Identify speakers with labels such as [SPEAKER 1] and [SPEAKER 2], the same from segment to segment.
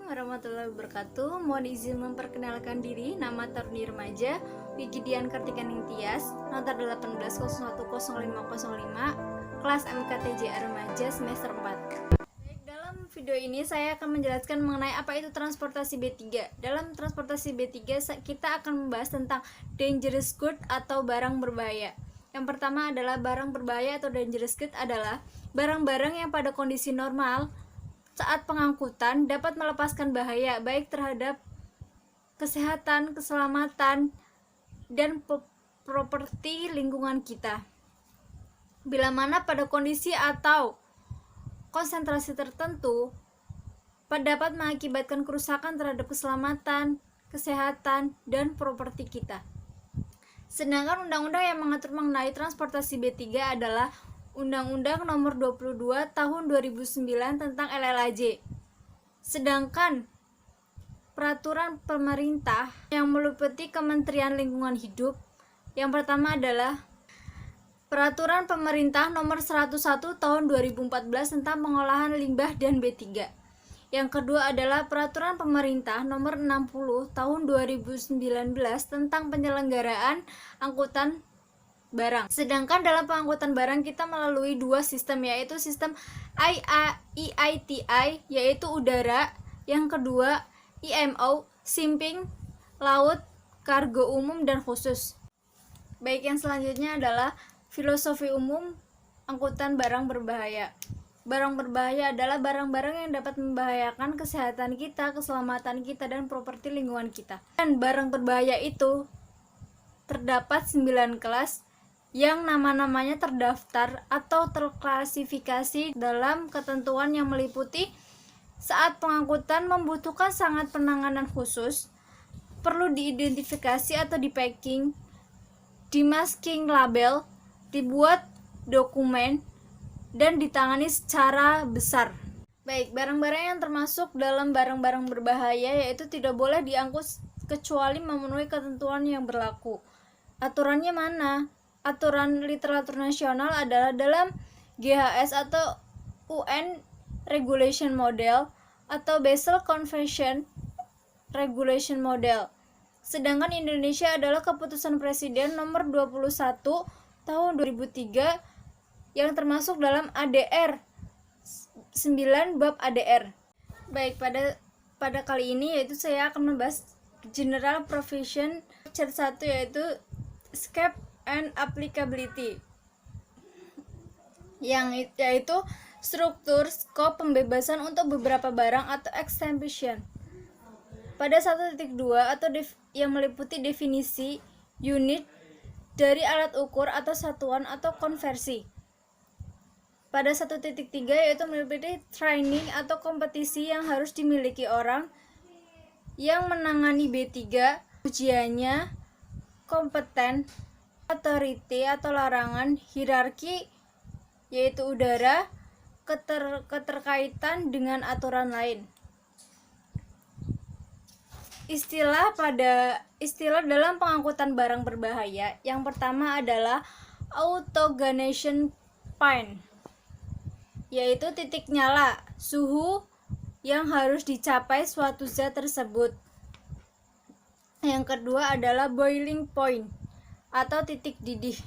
[SPEAKER 1] warahmatullahi wabarakatuh. Mohon izin memperkenalkan diri. Nama taruni remaja Wigidian Kartika Ningtyas, nomor 18010505, kelas MKTJA Remaja semester 4. Baik, dalam video ini saya akan menjelaskan mengenai apa itu transportasi B3. Dalam transportasi B3 kita akan membahas tentang dangerous good atau barang berbahaya. Yang pertama adalah barang berbahaya atau dangerous good adalah barang-barang yang pada kondisi normal saat pengangkutan dapat melepaskan bahaya baik terhadap kesehatan, keselamatan, dan properti lingkungan kita. Bila mana pada kondisi atau konsentrasi tertentu dapat mengakibatkan kerusakan terhadap keselamatan, kesehatan, dan properti kita. Sedangkan undang-undang yang mengatur mengenai transportasi B3 adalah Undang-Undang Nomor 22 Tahun 2009 tentang LLAJ. Sedangkan peraturan pemerintah yang meliputi Kementerian Lingkungan Hidup, yang pertama adalah Peraturan Pemerintah Nomor 101 Tahun 2014 tentang pengolahan limbah dan B3. Yang kedua adalah Peraturan Pemerintah Nomor 60 Tahun 2019 tentang penyelenggaraan angkutan barang. Sedangkan dalam pengangkutan barang kita melalui dua sistem, yaitu sistem EITI yaitu udara, yang kedua IMO shipping laut, kargo umum dan khusus. Baik, yang selanjutnya adalah filosofi umum angkutan barang berbahaya. Barang berbahaya adalah barang-barang yang dapat membahayakan kesehatan kita, keselamatan kita, dan properti lingkungan kita. Dan barang berbahaya itu terdapat 9 kelas yang nama-namanya terdaftar atau terklasifikasi dalam ketentuan yang meliputi saat pengangkutan membutuhkan sangat penanganan khusus, perlu diidentifikasi atau di-packing, di-masking label, dibuat dokumen, dan ditangani secara besar. Baik, barang-barang yang termasuk dalam barang-barang berbahaya yaitu tidak boleh diangkut kecuali memenuhi ketentuan yang berlaku. Aturannya mana? Aturan literatur nasional adalah dalam GHS atau UN Regulation Model atau Basel Convention Regulation Model. Sedangkan Indonesia adalah keputusan Presiden nomor 21 tahun 2003 yang termasuk dalam ADR 9 bab ADR. Baik, pada kali ini yaitu saya akan membahas General Provision Chapter 1 yaitu Scope and Applicability, yaitu struktur, skop, pembebasan untuk beberapa barang atau exemption. Pada 1.2 atau yang meliputi definisi unit dari alat ukur atau satuan atau konversi. Pada 1.3 yaitu meliputi training atau kompetisi yang harus dimiliki orang yang menangani B3, ujiannya, kompeten, authority atau larangan, hierarki yaitu udara, keterkaitan dengan aturan lain. Istilah dalam pengangkutan barang berbahaya yang pertama adalah autogenation point, yaitu titik nyala, suhu yang harus dicapai suatu zat tersebut. Yang kedua adalah boiling point atau titik didih.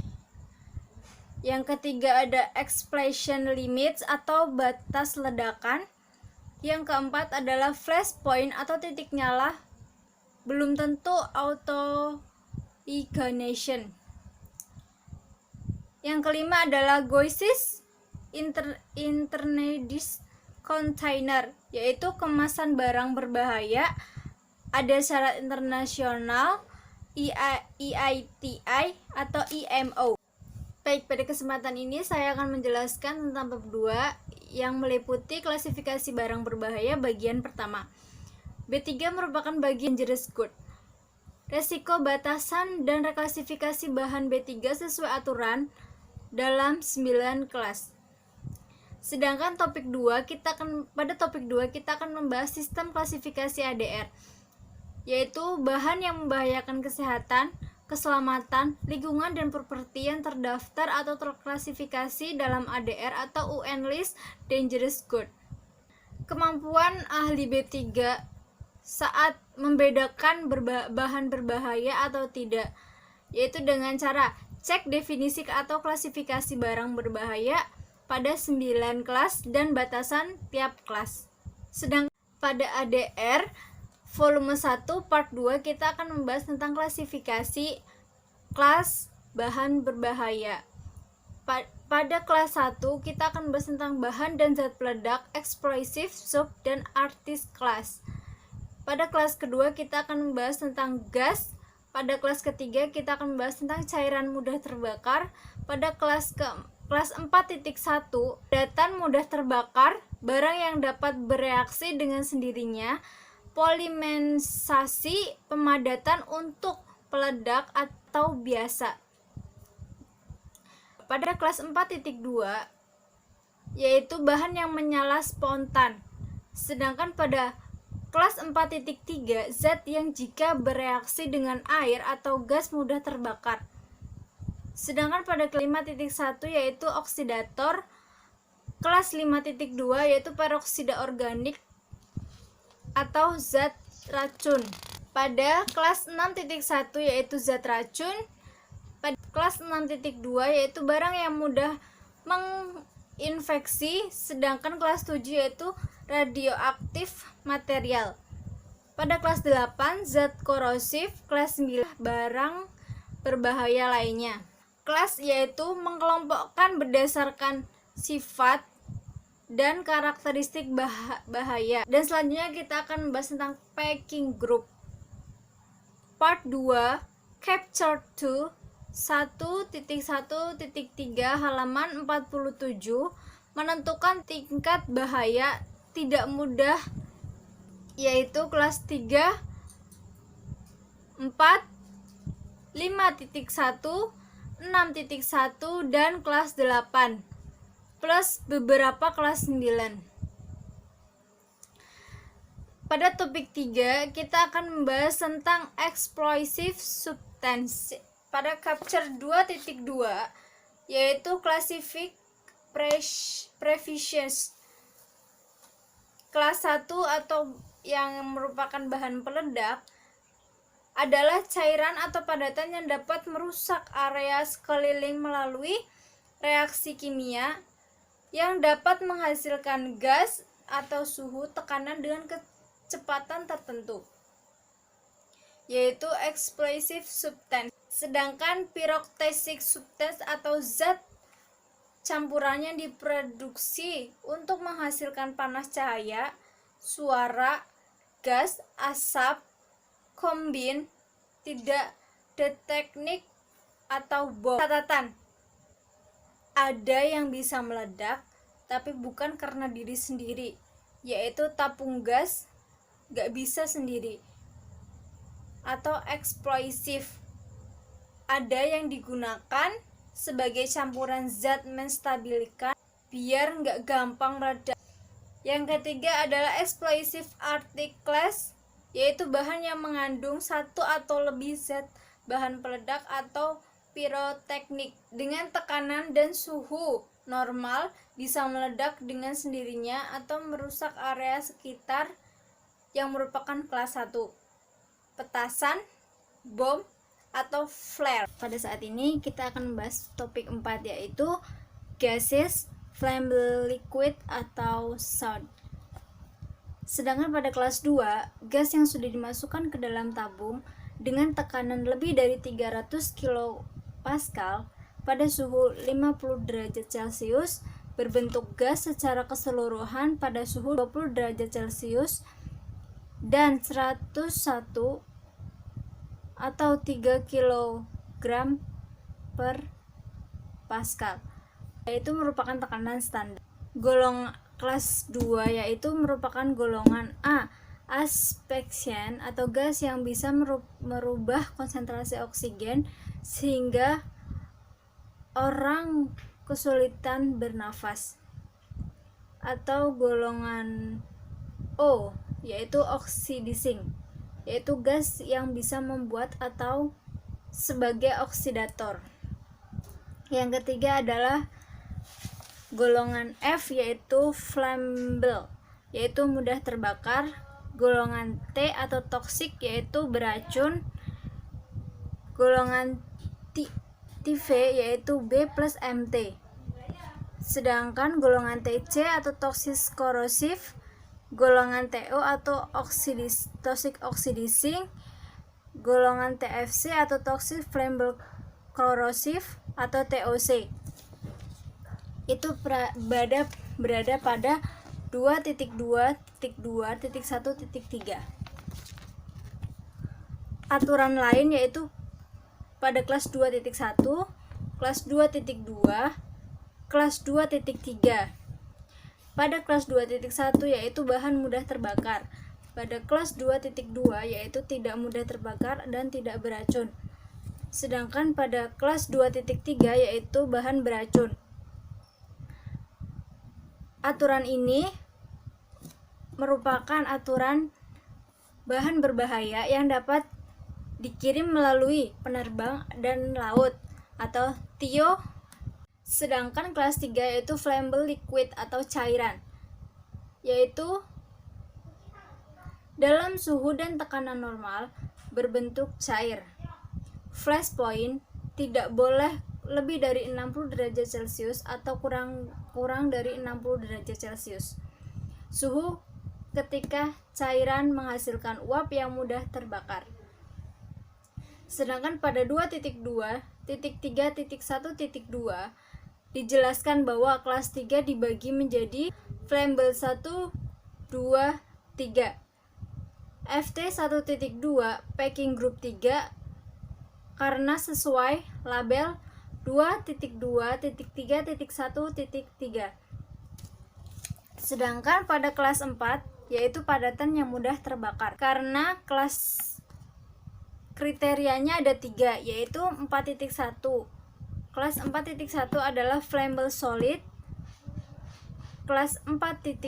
[SPEAKER 1] Yang ketiga ada explosion limits atau batas ledakan. Yang keempat adalah flash point atau titik nyala, belum tentu auto ignition. Yang kelima adalah Goisis Internedis Container, yaitu kemasan barang berbahaya, ada syarat internasional EITI atau IMO. Baik, pada kesempatan ini saya akan menjelaskan tentang bab 2 yang meliputi klasifikasi barang berbahaya bagian pertama. B3 merupakan bagian dangerous good. Resiko, batasan, dan reklasifikasi bahan B3 sesuai aturan dalam 9 kelas. Sedangkan pada topik 2 kita akan membahas sistem klasifikasi ADR, yaitu bahan yang membahayakan kesehatan, keselamatan, lingkungan, dan properti yang terdaftar atau terklasifikasi dalam ADR atau UN List Dangerous Good. Kemampuan ahli B3 saat membedakan bahan berbahaya atau tidak, yaitu dengan cara cek definisi atau klasifikasi barang berbahaya pada 9 kelas dan batasan tiap kelas. Sedang pada ADR volume 1 part 2 kita akan membahas tentang klasifikasi kelas bahan berbahaya. Pada kelas 1 kita akan membahas tentang bahan dan zat peledak, explosive, sub, dan artist class. Pada kelas kedua kita akan membahas tentang gas. Pada kelas ketiga kita akan membahas tentang cairan mudah terbakar. Pada kelas 4.1 padatan mudah terbakar, barang yang dapat bereaksi dengan sendirinya, polimerisasi, pemadatan untuk peledak atau biasa. Pada kelas 4.2 yaitu bahan yang menyala spontan. Sedangkan pada kelas 4.3 zat yang jika bereaksi dengan air atau gas mudah terbakar. Sedangkan pada kelas 5.1 yaitu oksidator. Kelas 5.2 yaitu peroksida organik atau zat racun. Pada kelas 6.1 yaitu zat racun. Pada kelas 6.2 yaitu barang yang mudah menginfeksi, sedangkan kelas 7 yaitu radioaktif material. Pada kelas 8 zat korosif, kelas 9 barang berbahaya lainnya. Kelas yaitu mengelompokkan berdasarkan sifat dan karakteristik bahaya. Dan selanjutnya kita akan membahas tentang packing group. Part 2 Capture 2 1.1.3 halaman 47 menentukan tingkat bahaya tidak mudah, yaitu kelas 3, 4, 5.1, 6.1 dan kelas 8 plus beberapa kelas 9. Pada topik 3 kita akan membahas tentang explosive substance. Pada capture 2.2 yaitu classific previous kelas 1 atau yang merupakan bahan peledak adalah cairan atau padatan yang dapat merusak area sekeliling melalui reaksi kimia yang dapat menghasilkan gas atau suhu tekanan dengan kecepatan tertentu, yaitu explosive substance. Sedangkan pyrotechnic substance atau zat campurannya diproduksi untuk menghasilkan panas cahaya, suara, gas, asap, kombin, tidak deteknik atau bom. Catatan: ada yang bisa meledak tapi bukan karena diri sendiri, yaitu tabung gas gak bisa sendiri, atau eksplosif. Ada yang digunakan sebagai campuran zat menstabilkan biar nggak gampang meledak. Yang ketiga adalah explosive articles, yaitu bahan yang mengandung satu atau lebih zat bahan peledak atau piroteknik dengan tekanan dan suhu normal bisa meledak dengan sendirinya atau merusak area sekitar yang merupakan kelas 1. Petasan, bom, atau flare. Pada saat ini kita akan membahas topik 4 yaitu gases, flammable liquid atau solid. Sedangkan pada kelas 2, gas yang sudah dimasukkan ke dalam tabung dengan tekanan lebih dari 300 kPa pada suhu 50 derajat Celcius berbentuk gas secara keseluruhan pada suhu 20 derajat Celcius dan 101 atau 3 kg per Pascal, yaitu merupakan tekanan standar. Golongan kelas 2 yaitu merupakan golongan A, asphyxian atau gas yang bisa merubah konsentrasi oksigen sehingga orang kesulitan bernafas. Atau golongan O yaitu oxidizing, yaitu gas yang bisa membuat atau sebagai oksidator. Yang ketiga adalah golongan F yaitu flammable, yaitu mudah terbakar. golongan T atau toksik yaitu beracun, golongan TV yaitu B plus MT. Sedangkan golongan TC atau toksis korosif, golongan TO atau toxic oxidizing, golongan TFC atau toxic flammable corrosive atau TOC. Itu berada pada 2.2.2.1.3. Aturan lain yaitu pada kelas 2.1, kelas 2.2, kelas 2.3. Pada kelas 2.1 yaitu bahan mudah terbakar. Pada kelas 2.2 yaitu tidak mudah terbakar dan tidak beracun. Sedangkan pada kelas 2.3 yaitu bahan beracun. Aturan ini merupakan aturan bahan berbahaya yang dapat dikirim melalui penerbang dan laut atau TIO. Sedangkan kelas 3 yaitu flammable liquid atau cairan, yaitu dalam suhu dan tekanan normal berbentuk cair. Flash point tidak boleh lebih dari 60 derajat Celcius atau kurang dari 60 derajat Celcius. Suhu ketika cairan menghasilkan uap yang mudah terbakar. Sedangkan pada 2.2.3.1.2 dijelaskan bahwa kelas 3 dibagi menjadi flammable 1, 2, 3. FT 1.2 packing group 3 karena sesuai label 2.2.3.1.3. Sedangkan pada kelas 4 yaitu padatan yang mudah terbakar karena kelas kriterianya ada 3 yaitu 4.1. Kelas 4.1 adalah flammable solid. Kelas 4.2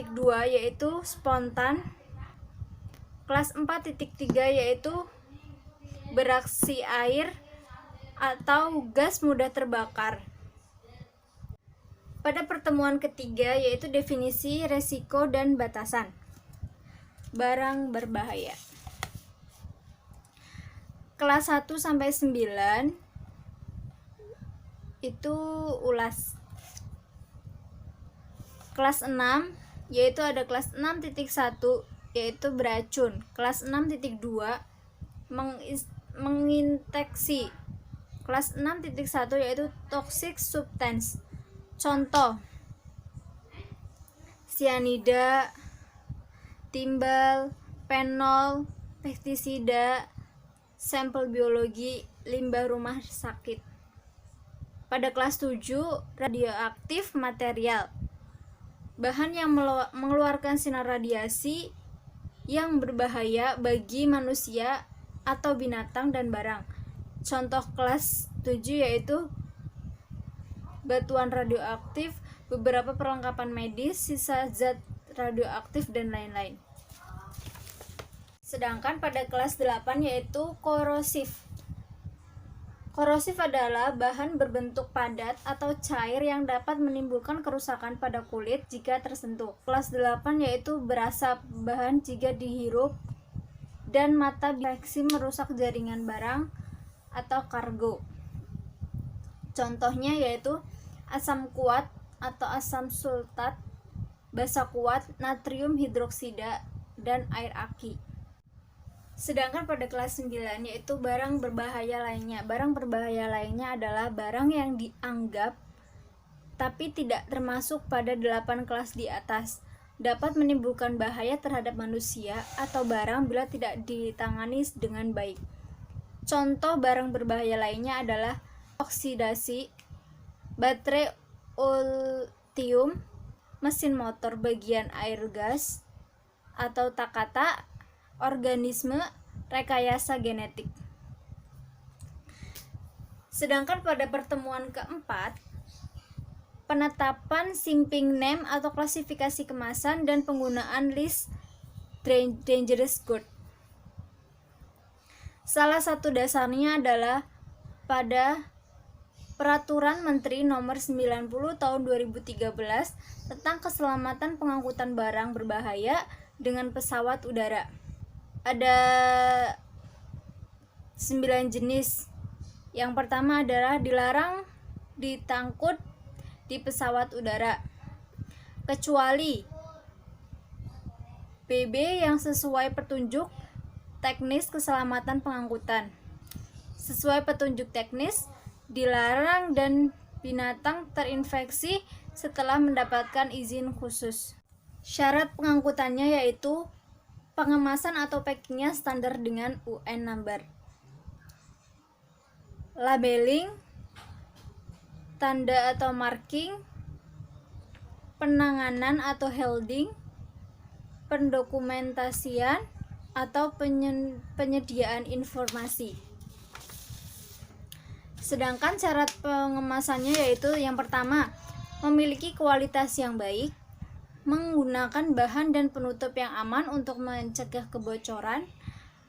[SPEAKER 1] yaitu spontan. Kelas 4.3 yaitu beraksi air atau gas mudah terbakar. Pada pertemuan ketiga yaitu definisi resiko dan batasan barang berbahaya. Kelas 1 sampai 9 itu ulas. Kelas 6 yaitu ada kelas 6.1 yaitu beracun. Kelas 6.2 menginfeksi. Kelas 6.1 yaitu toxic substance. Contoh: sianida, timbal, fenol, pestisida, sampel biologi, limbah rumah sakit. Pada kelas 7 radioaktif material, bahan yang mengeluarkan sinar radiasi yang berbahaya bagi manusia atau binatang dan barang. Contoh kelas 7 yaitu batuan radioaktif, beberapa perlengkapan medis, sisa zat radioaktif, dan lain-lain. Sedangkan pada kelas 8 yaitu korosif. Korosif adalah bahan berbentuk padat atau cair yang dapat menimbulkan kerusakan pada kulit jika tersentuh. Kelas 8 yaitu berasap, bahan jika dihirup dan mata infeksi merusak jaringan barang atau kargo. Contohnya yaitu asam kuat atau asam sulfat, basa kuat, natrium hidroksida, dan air aki. Sedangkan pada kelas 9 yaitu barang berbahaya lainnya. Barang berbahaya lainnya adalah barang yang dianggap tapi tidak termasuk pada 8 kelas di atas, dapat menimbulkan bahaya terhadap manusia atau barang bila tidak ditangani dengan baik. Contoh barang berbahaya lainnya adalah oksidasi, baterai ultium, mesin motor bagian air gas atau takata, organisme, rekayasa genetik. Sedangkan pada pertemuan keempat, penetapan shipping name atau klasifikasi kemasan dan penggunaan list dangerous goods. Salah satu dasarnya adalah pada Peraturan Menteri Nomor 90 Tahun 2013 tentang keselamatan pengangkutan barang berbahaya dengan pesawat udara. Ada 9 jenis. Yang pertama adalah dilarang ditangkut di pesawat udara, kecuali BB yang sesuai petunjuk teknis keselamatan pengangkutan. Sesuai petunjuk teknis, dilarang dan binatang terinfeksi setelah mendapatkan izin khusus. Syarat pengangkutannya yaitu pengemasan atau packingnya standar dengan UN number. Labeling, tanda atau marking, penanganan atau holding, pendokumentasian atau penyediaan informasi. Sedangkan syarat pengemasannya yaitu yang pertama, memiliki kualitas yang baik, menggunakan bahan dan penutup yang aman untuk mencegah kebocoran,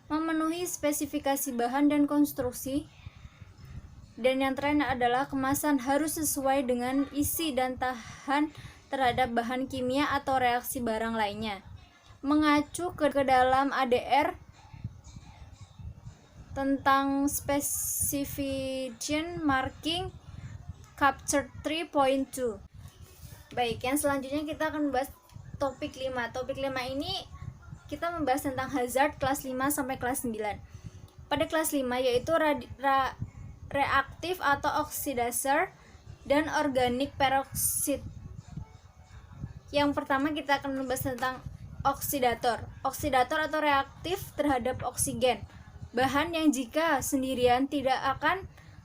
[SPEAKER 1] memenuhi spesifikasi bahan dan konstruksi, dan yang terakhir adalah kemasan harus sesuai dengan isi dan tahan terhadap bahan kimia atau reaksi barang lainnya. Mengacu ke dalam ADR tentang Specification Marking Chapter 3.2. Baik, yang selanjutnya kita akan membahas topik 5. Topik 5 ini kita membahas tentang hazard kelas 5 sampai kelas 9. Pada kelas 5 yaitu reaktif atau oxidizer dan organik peroksid. Yang pertama kita akan membahas tentang oksidator. Oksidator atau reaktif terhadap oksigen. Bahan yang jika sendirian tidak akan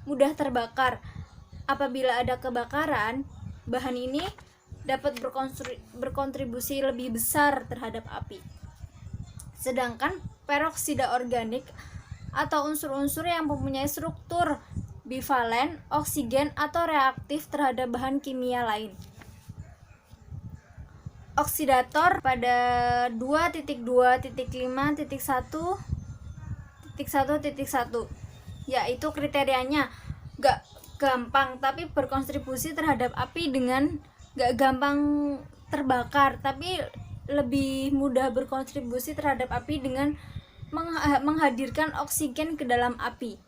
[SPEAKER 1] mudah terbakar. Apabila ada kebakaran, bahan ini dapat berkontribusi lebih besar terhadap api. Sedangkan peroksida organik atau unsur-unsur yang mempunyai struktur bivalen, oksigen atau reaktif terhadap bahan kimia lain. Oksidator pada 2.2.5.1.1.1 yaitu kriterianya gak gampang tapi berkontribusi terhadap api dengan gak gampang terbakar tapi lebih mudah berkontribusi terhadap api dengan menghadirkan oksigen ke dalam api.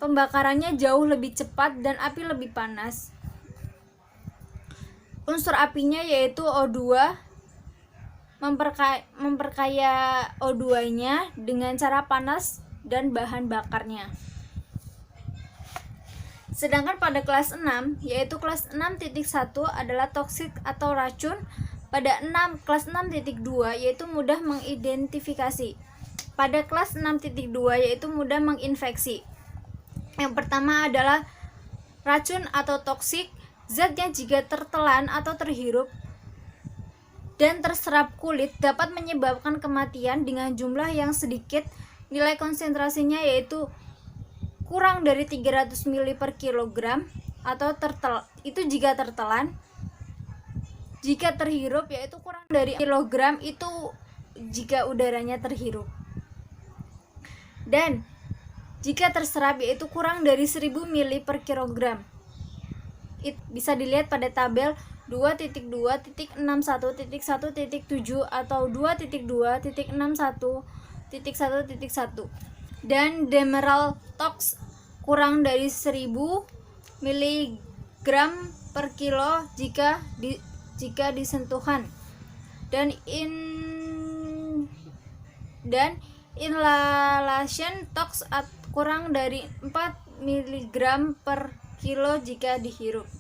[SPEAKER 1] Pembakarannya jauh lebih cepat dan api lebih panas. Unsur apinya yaitu O2, memperkaya O2-nya dengan cara panas dan bahan bakarnya. Sedangkan pada kelas 6, yaitu kelas 6.1 adalah toksik atau racun. Pada kelas 6.2 yaitu mudah mengidentifikasi. Pada kelas 6.2 yaitu mudah menginfeksi. Yang pertama adalah racun atau toksik. Zat yang jika tertelan atau terhirup dan terserap kulit dapat menyebabkan kematian dengan jumlah yang sedikit. Nilai konsentrasinya yaitu kurang dari 300 ml per kilogram atau itu jika tertelan. Jika terhirup yaitu kurang dari kilogram itu jika udaranya terhirup. Dan jika terserap yaitu kurang dari 1000 ml per kilogram. Bisa dilihat pada tabel 2.2.61.1.7 atau 2.2.61.1.1. Dan demeral tox kurang dari 1000 mg per kilo jika disentuhan. Dan inhalation tox kurang dari 4 mg per kilo jika dihirup.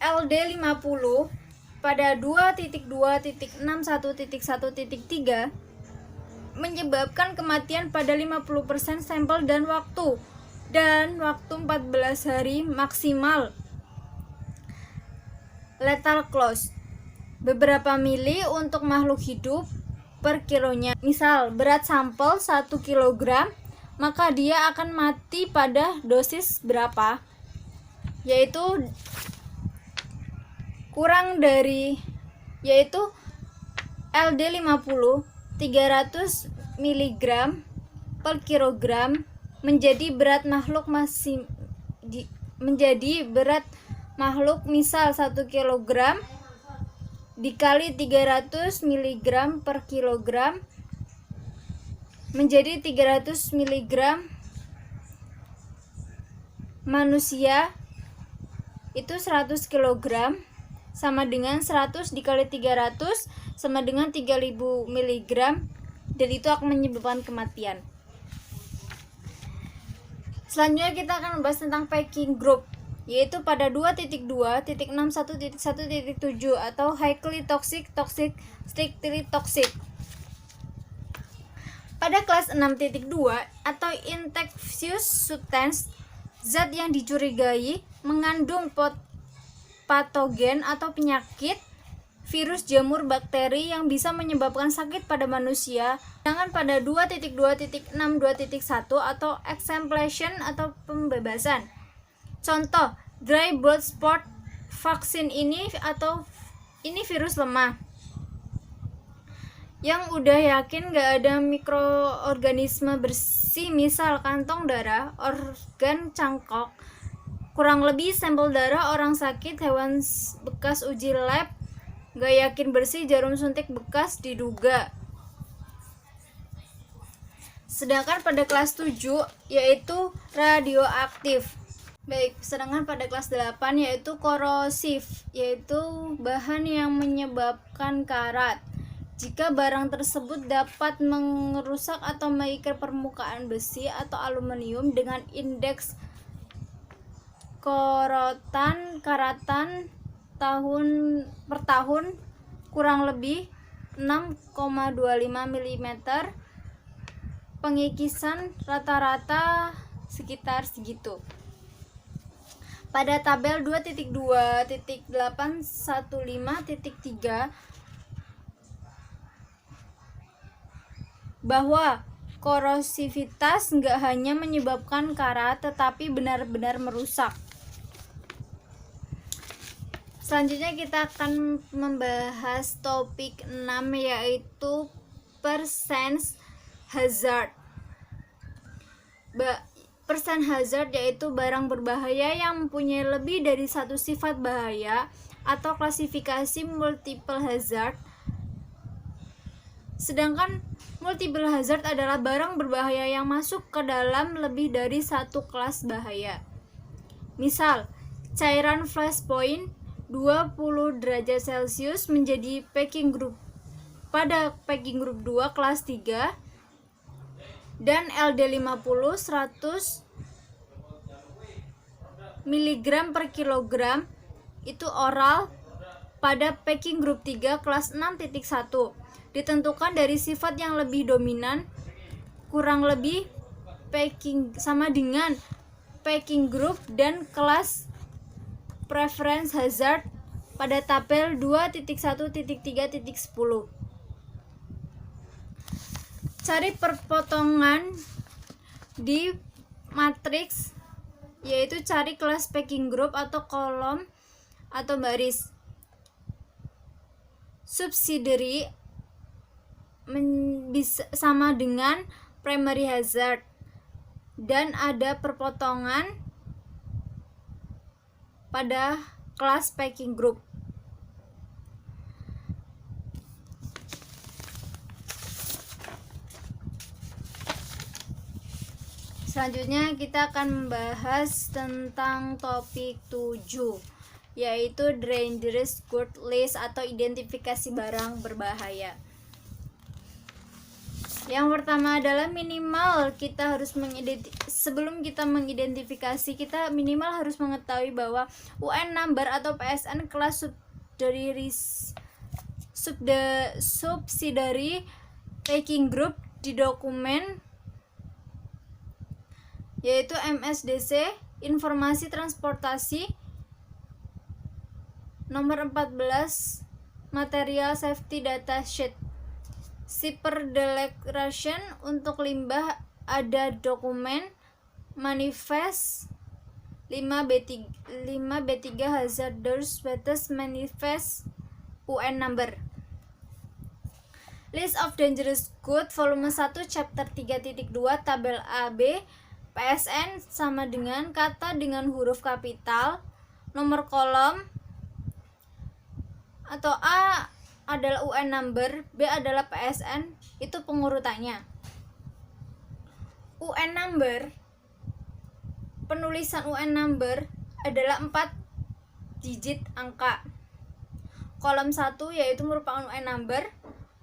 [SPEAKER 1] LD50 pada 2.2.61.1.3 menyebabkan kematian pada 50% sampel dan waktu 14 hari maksimal. Lethal close beberapa mili untuk makhluk hidup per kilonya. Misal berat sampel 1 kg, maka dia akan mati pada dosis berapa? Yaitu kurang dari LD50 300 mg per kilogram menjadi berat makhluk misal 1 kg dikali 300 mg per kilogram menjadi 300 mg manusia itu 100 kg sama dengan 100 dikali 300 sama dengan 3000 mg, dan itu akan menyebabkan kematian. Selanjutnya kita akan membahas tentang packing group, yaitu pada 2.2.61.1.7 atau highly toxic, toxic, strictly toxic. Pada kelas 6.2 atau infectious substance, zat yang dicurigai mengandung patogen atau penyakit, virus, jamur, bakteri yang bisa menyebabkan sakit pada manusia. Sedangkan pada 2.2.62.1 atau exemption atau pembebasan. Contoh, dry blood spot vaksin ini virus lemah yang udah yakin gak ada mikroorganisme bersih, misal kantong darah, organ cangkok, kurang lebih sampel darah orang sakit, hewan bekas uji lab, gak yakin bersih, jarum suntik bekas diduga. Sedangkan pada kelas 7 yaitu radioaktif. Baik, sedangkan pada kelas 8 yaitu korosif, yaitu bahan yang menyebabkan karat. Jika barang tersebut dapat merusak atau mengikat permukaan besi atau aluminium dengan indeks karatan tahun per tahun kurang lebih 6,25 mm, pengikisan rata-rata sekitar segitu. Pada tabel 2.2.815.3 bahwa korosivitas nggak hanya menyebabkan karat tetapi benar-benar merusak. Selanjutnya kita akan membahas topik 6 yaitu percent hazard. Percent hazard yaitu barang berbahaya yang mempunyai lebih dari satu sifat bahaya atau klasifikasi multiple hazard. Sedangkan multiple hazard adalah barang berbahaya yang masuk ke dalam lebih dari satu kelas bahaya. Misal, cairan flashpoint 20 derajat Celcius menjadi packing group pada packing group 2 kelas 3, dan LD50 100 mg per kilogram itu oral pada packing group 3 kelas 6.1, ditentukan dari sifat yang lebih dominan, kurang lebih packing sama dengan packing group dan kelas preference hazard pada tabel 2.1.3.10. Cari perpotongan di matriks, yaitu cari kelas packing group atau kolom atau baris. Subsidiary sama dengan primary hazard, dan ada perpotongan pada kelas packing group. Selanjutnya kita akan membahas tentang topik 7, yaitu dangerous goods list atau identifikasi barang berbahaya. Yang pertama adalah minimal kita harus sebelum kita mengidentifikasi, kita minimal harus mengetahui bahwa UN number atau PSN kelas subsidiary packing group di dokumen yaitu MSDC informasi transportasi nomor 14 material safety data sheet. Shipper declaration untuk limbah ada dokumen manifest 5B3 hazardous waste manifest UN number. List of dangerous goods volume 1 chapter 3.2 tabel AB. PSN sama dengan kata dengan huruf kapital, nomor kolom atau A adalah UN number, B adalah PSN, itu pengurutannya. UN number, penulisan UN number adalah 4 digit angka. Kolom 1 yaitu merupakan UN number,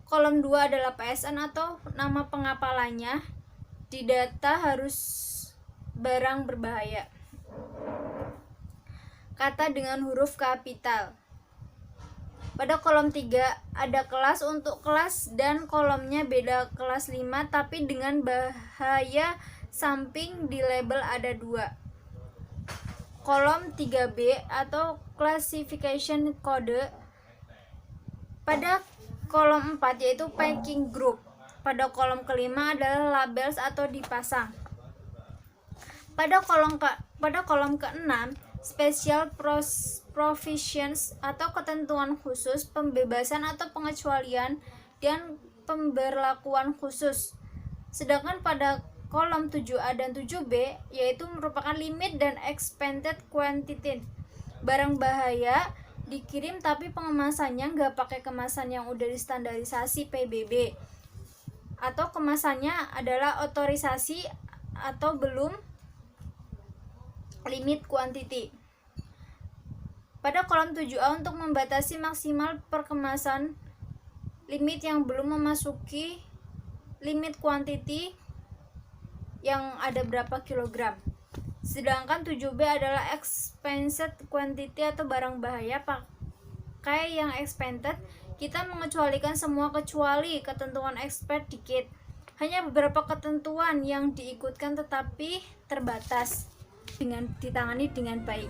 [SPEAKER 1] kolom 2 adalah PSN atau nama pengapalannya. Di data harus barang berbahaya. Kata dengan huruf kapital. Pada kolom 3 ada kelas untuk kelas dan kolomnya beda kelas 5 tapi dengan bahaya samping di label ada 2. Kolom 3B atau classification code. Pada kolom 4 yaitu packing group. Pada kolom kelima adalah labels atau dipasang. Pada kolom ke-6 special provisions atau ketentuan khusus, pembebasan atau pengecualian, dan pemberlakuan khusus. Sedangkan pada kolom 7A dan 7B yaitu merupakan limit dan expanded quantity. Barang bahaya dikirim tapi pengemasannya nggak pakai kemasan yang udah distandarisasi PBB, atau kemasannya adalah otorisasi atau belum limit quantity. Pada kolom 7A untuk membatasi maksimal perkemasan, limit yang belum memasuki limit quantity yang ada berapa kilogram. Sedangkan 7B adalah expanded quantity atau barang bahaya, pakai yang expanded. Kita mengecualikan semua kecuali ketentuan expert dikit. Hanya beberapa ketentuan yang diikutkan tetapi terbatas dengan ditangani dengan baik.